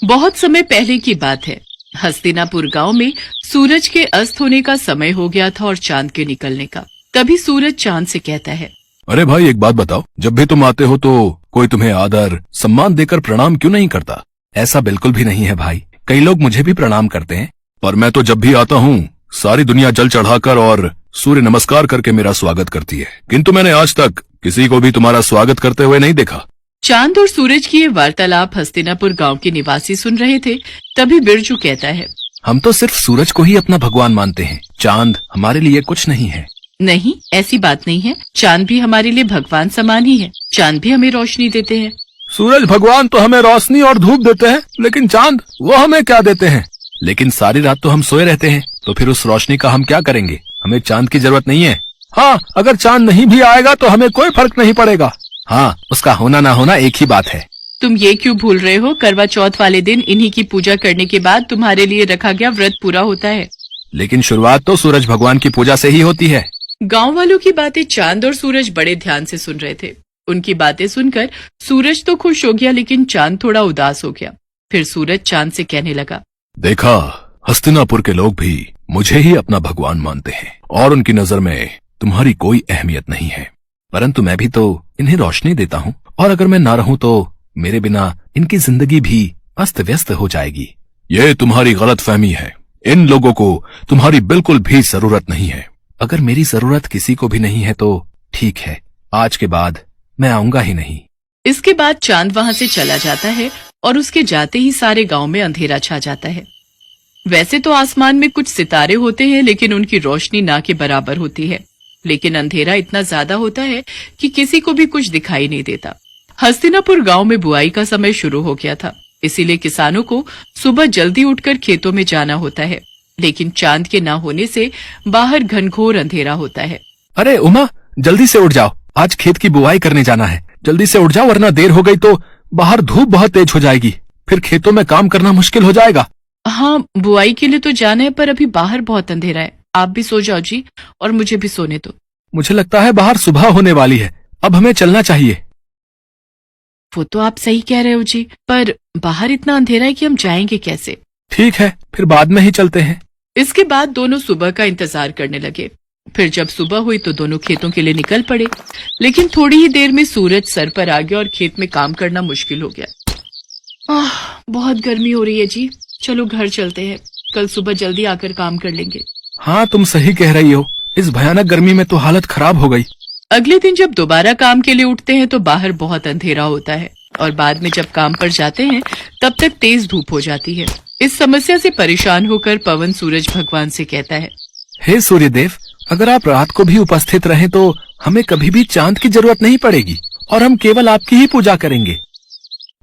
बहुत समय पहले की बात है। हस्तिनापुर गांव में सूरज के अस्त होने का समय हो गया था और चांद के निकलने का। तभी सूरज चांद से कहता है, अरे भाई एक बात बताओ, जब भी तुम आते हो तो कोई तुम्हें आदर सम्मान देकर प्रणाम क्यों नहीं करता? ऐसा बिल्कुल भी नहीं है भाई, कई लोग मुझे भी प्रणाम करते हैं। पर मैं तो जब भी आता हूँ सारी दुनिया जल चढ़ाकर और सूर्य नमस्कार करके मेरा स्वागत करती है, किंतु मैंने आज तक किसी को भी तुम्हारा स्वागत करते हुए नहीं देखा। चांद और सूरज की ये वार्तालाप हस्तिनापुर गांव के निवासी सुन रहे थे। तभी बिरजू कहता है, हम तो सिर्फ सूरज को ही अपना भगवान मानते हैं, चांद हमारे लिए कुछ नहीं है। नहीं, ऐसी बात नहीं है। चांद भी हमारे लिए भगवान समान ही है। चांद भी हमें रोशनी देते हैं। सूरज भगवान तो हमें रोशनी और धूप देते हैं, लेकिन चांद वो हमें क्या देते हैं? लेकिन सारी रात तो हम सोए रहते हैं, तो फिर उस रोशनी का हम क्या करेंगे? हमें चांद की जरूरत नहीं है। हाँ, अगर चांद नहीं भी आएगा तो हमें कोई फर्क नहीं पड़ेगा। हाँ, उसका होना ना होना एक ही बात है। तुम ये क्यों भूल रहे हो? करवा चौथ वाले दिन इन्हीं की पूजा करने के बाद तुम्हारे लिए रखा गया व्रत पूरा होता है। लेकिन शुरुआत तो सूरज भगवान की पूजा से ही होती है। गांव वालों की बातें चांद और सूरज बड़े ध्यान से सुन रहे थे। उनकी बातें सुनकर सूरज तो खुश हो गया, लेकिन चांद थोड़ा उदास हो गया। फिर सूरज चांद से कहने लगा, देखा, हस्तिनापुर के लोग भी मुझे ही अपना भगवान मानते हैं और उनकी नजर में तुम्हारी कोई अहमियत नहीं है। परंतु मैं भी तो इन्हें रोशनी देता हूँ, और अगर मैं ना रहूं तो मेरे बिना इनकी जिंदगी भी अस्त व्यस्त हो जाएगी। ये तुम्हारी गलतफहमी है। इन लोगों को तुम्हारी बिल्कुल भी जरूरत नहीं है। अगर मेरी जरूरत किसी को भी नहीं है तो ठीक है, आज के बाद मैं आऊंगा ही नहीं। इसके बाद चांद वहां से चला जाता है और उसके जाते ही सारे गांव में अंधेरा छा जाता है। वैसे तो आसमान में कुछ सितारे होते हैं, लेकिन उनकी रोशनी ना के बराबर होती है। लेकिन अंधेरा इतना ज्यादा होता है कि किसी को भी कुछ दिखाई नहीं देता। हस्तिनापुर गांव में बुआई का समय शुरू हो गया था, इसीलिए किसानों को सुबह जल्दी उठकर खेतों में जाना होता है। लेकिन चांद के ना होने से बाहर घनघोर अंधेरा होता है। अरे उमा, जल्दी से उठ जाओ, आज खेत की बुआई करने जाना है। जल्दी से उठ जाओ, वरना देर हो गई तो बाहर धूप बहुत तेज हो जाएगी, फिर खेतों में काम करना मुश्किल हो जाएगा। हाँ, बुआई के लिए तो जाना है, पर अभी बाहर बहुत अंधेरा है। आप भी सो जाओ जी, और मुझे भी सोने दो। मुझे लगता है बाहर सुबह होने वाली है, अब हमें चलना चाहिए। वो तो आप सही कह रहे हो जी, पर बाहर इतना अंधेरा है कि हम जाएंगे कैसे? ठीक है, फिर बाद में ही चलते हैं। इसके बाद दोनों सुबह का इंतजार करने लगे। फिर जब सुबह हुई तो दोनों खेतों के लिए निकल पड़े। लेकिन थोड़ी ही देर में सूरज सर पर आ गया और खेत में काम करना मुश्किल हो गया। बहुत गर्मी हो रही है जी, चलो घर चलते हैं, कल सुबह जल्दी आकर काम कर लेंगे। हाँ, तुम सही कह रही हो, इस भयानक गर्मी में तो हालत खराब हो गई। अगले दिन जब दोबारा काम के लिए उठते हैं तो बाहर बहुत अंधेरा होता है, और बाद में जब काम पर जाते हैं तब तक तेज धूप हो जाती है। इस समस्या से परेशान होकर पवन सूरज भगवान से कहता है, हे सूर्यदेव, अगर आप रात को भी उपस्थित रहें तो हमें कभी भी चांद की जरूरत नहीं पड़ेगी और हम केवल आपकी ही पूजा करेंगे।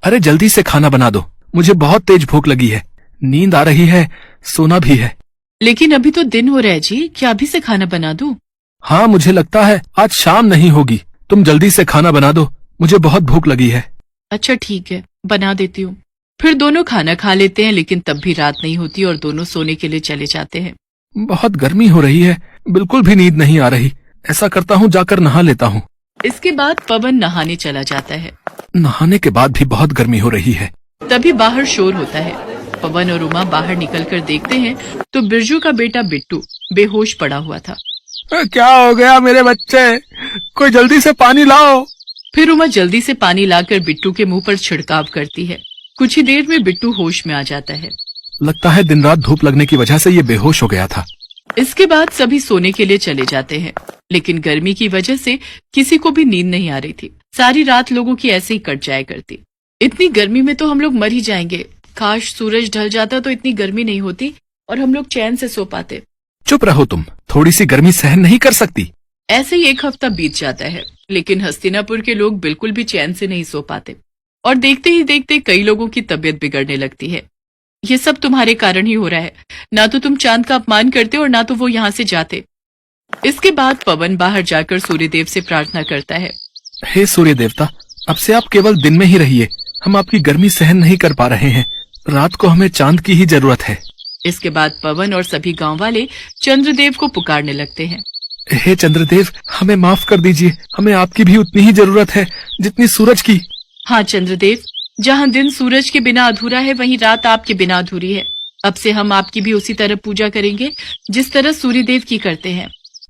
अरे जल्दी से खाना बना दो, मुझे बहुत तेज भूख लगी है, नींद आ रही है, सोना भी है। लेकिन अभी तो दिन हो रहा है जी, क्या अभी से खाना बना दूं? हाँ, मुझे लगता है आज शाम नहीं होगी। तुम जल्दी से खाना बना दो, मुझे बहुत भूख लगी है। अच्छा ठीक है, बना देती हूँ। फिर दोनों खाना खा लेते हैं, लेकिन तब भी रात नहीं होती और दोनों सोने के लिए चले जाते हैं। बहुत गर्मी हो रही है, बिल्कुल भी नींद नहीं आ रही। ऐसा करता हूँ, जाकर नहा लेता हूँ। इसके बाद पवन नहाने चला जाता है। नहाने के बाद भी बहुत गर्मी हो रही है। तभी बाहर शोर होता है। पवन और उमा बाहर निकलकर देखते हैं तो बिरजू का बेटा बिट्टू बेहोश पड़ा हुआ था। क्या हो गया मेरे बच्चे? कोई जल्दी से पानी लाओ। फिर उमा जल्दी से पानी लाकर बिट्टू के मुंह पर छिड़काव करती है। कुछ ही देर में बिट्टू होश में आ जाता है। लगता है दिन रात धूप लगने की वजह से ये बेहोश हो गया था। इसके बाद सभी सोने के लिए चले जाते हैं, लेकिन गर्मी की वजह से किसी को भी नींद नहीं आ रही थी। सारी रात लोगों की ऐसे ही कट जाया करती। इतनी गर्मी में तो हम लोग मर ही जाएंगे। काश सूरज ढल जाता तो इतनी गर्मी नहीं होती और हम लोग चैन से सो पाते। चुप रहो तुम, थोड़ी सी गर्मी सहन नहीं कर सकती? ऐसे ही एक हफ्ता बीत जाता है, लेकिन हस्तिनापुर के लोग बिल्कुल भी चैन से नहीं सो पाते, और देखते ही देखते कई लोगों की तबीयत बिगड़ने लगती है। ये सब तुम्हारे कारण ही हो रहा है। ना तो तुम चांद का अपमान करते और ना तो वो यहाँ से जाते। इसके बाद पवन बाहर जाकर सूर्यदेव से प्रार्थना करता है, हे सूर्य देवता, अब से आप केवल दिन में ही रहिए, हम आपकी गर्मी सहन नहीं कर पा रहे हैं। रात को हमें चांद की ही जरूरत है। इसके बाद पवन और सभी गांव वाले चंद्रदेव को पुकारने लगते हैं। हे चंद्रदेव, हमें माफ कर दीजिए, हमें आपकी भी उतनी ही जरूरत है जितनी सूरज की। हाँ चंद्रदेव, जहाँ दिन सूरज के बिना अधूरा है वहीं रात आपके बिना अधूरी है। अब से हम आपकी भी उसी तरह पूजा करेंगे जिस तरह सूर्यदेव की करते हैं।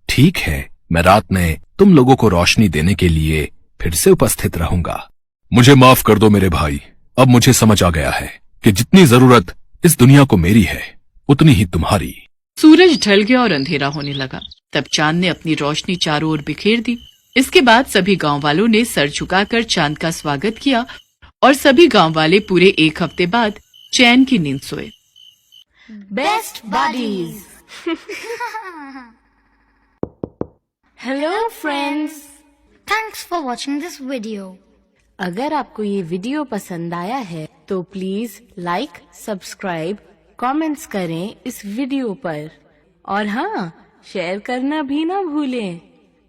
ठीक है, मैं रात में तुम लोगों को रोशनी देने के लिए फिर से उपस्थित रहूंगा। मुझे माफ कर दो मेरे भाई, अब मुझे समझ आ गया है कि जितनी जरूरत इस दुनिया को मेरी है उतनी ही तुम्हारी। सूरज ढल गया और अंधेरा होने लगा। तब चांद ने अपनी रोशनी चारों ओर बिखेर दी। इसके बाद सभी गांव वालों ने सर झुकाकर चांद का स्वागत किया और सभी गांव वाले पूरे एक हफ्ते बाद चैन की नींद सोए। Best buddies. Hello friends, Thanks for watching this video. अगर आपको ये वीडियो पसंद आया है तो प्लीज लाइक, सब्सक्राइब, कमेंट्स करें इस वीडियो पर और हाँ, शेयर करना भी ना भूलें।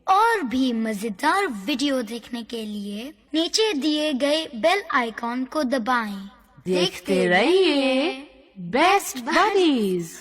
और भी मजेदार वीडियो देखने के लिए नीचे दिए गए बेल आइकॉन को दबाएं। देखते रहिए बेस्ट बडीज।